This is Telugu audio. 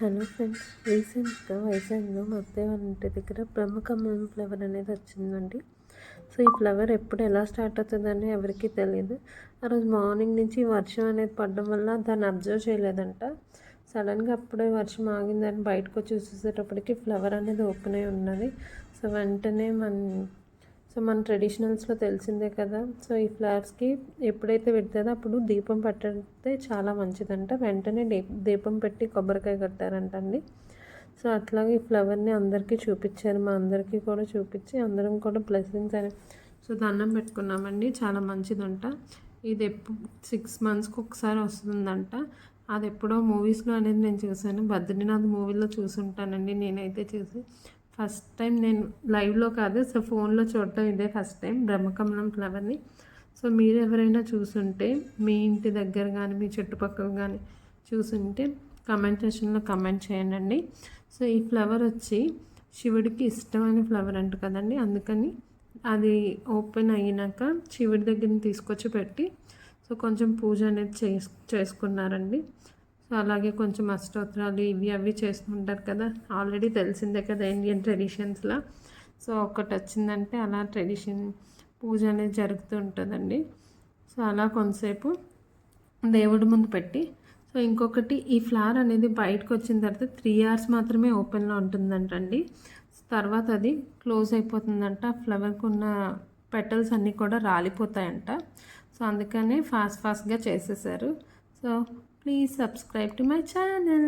హలో ఫ్రెండ్స్, రీసెంట్గా వైజాగ్లో మా అత్తయ్య వాళ్ళ ఇంటి దగ్గర బ్రహ్మకమలం ఫ్లవర్ అనేది వచ్చిందండి. సో ఈ ఫ్లవర్ ఎప్పుడు ఎలా స్టార్ట్ అవుతుందని ఎవరికీ తెలియదు. ఆ రోజు మార్నింగ్ నుంచి వర్షం అనేది పడడం వల్ల దాన్ని అబ్జర్వ్ చేయలేదంట. సడన్గా అప్పుడే వర్షం ఆగిందని బయటకు వచ్చి చూసేటప్పటికి ఫ్లవర్ అనేది ఓపెన్ అయి ఉన్నది. సో వెంటనే మన ట్రెడిషనల్స్లో తెలిసిందే కదా. సో ఈ ఫ్లవర్స్కి ఎప్పుడైతే పెడతారో అప్పుడు దీపం పెట్టితే చాలా మంచిదంట. వెంటనే దీపం పెట్టి కొబ్బరికాయ కట్టారంటండి. సో అట్లాగే ఈ ఫ్లవర్ని అందరికీ చూపించారు, మా అందరికీ కూడా చూపించి అందరం కూడా బ్లెస్సింగ్స్ అని సో దండం పెట్టుకున్నామండి. చాలా మంచిదంట. ఇది 6 monthsకి ఒకసారి వస్తుందంట. అది ఎప్పుడో మూవీస్లో అనేది నేను చూశాను, బద్రీనాథ్ మూవీలో చూసుంటానండి. నేనైతే చూసి ఫస్ట్ టైం నేను లైవ్లో కాదు, సో ఫోన్లో చూడటం ఇదే ఫస్ట్ టైం బ్రహ్మకమలం ఫ్లవర్ని. సో మీరు ఎవరైనా చూసుంటే మీ ఇంటి దగ్గర కానీ మీ చుట్టుపక్కల కానీ చూసుంటే కామెంట్ సెక్షన్లో కామెంట్ చేయండి. సో ఈ ఫ్లవర్ వచ్చి శివుడికి ఇష్టమైన ఫ్లవర్ అంట కదండి. అందుకని అది ఓపెన్ అయినాక శివుడి దగ్గర తీసుకొచ్చి పెట్టి సో కొంచెం పూజ అనేది చేసుకున్నారండి. సో అలాగే కొంచెం అష్టోత్తరాలు ఇవి అవి చేస్తుంటారు కదా, ఆల్రెడీ తెలిసిందే కదా ఇండియన్ ట్రెడిషన్స్లో. సో ఒకటి వచ్చిందంటే అలా ట్రెడిషన్ పూజ అనేది జరుగుతూ ఉంటుందండి. సో అలా కొంతసేపు దేవుడి ముందు పెట్టి సో ఇంకొకటి ఈ ఫ్లవర్ అనేది బయటకు వచ్చిన తర్వాత 3 hours మాత్రమే ఓపెన్లో ఉంటుందంటండి. తర్వాత అది క్లోజ్ అయిపోతుందంట. ఫ్లవర్కి ఉన్న పెటల్స్ అన్నీ కూడా రాలిపోతాయంట. సో అందుకనే ఫాస్ట్గా చేసేసారు. So please subscribe to my channel.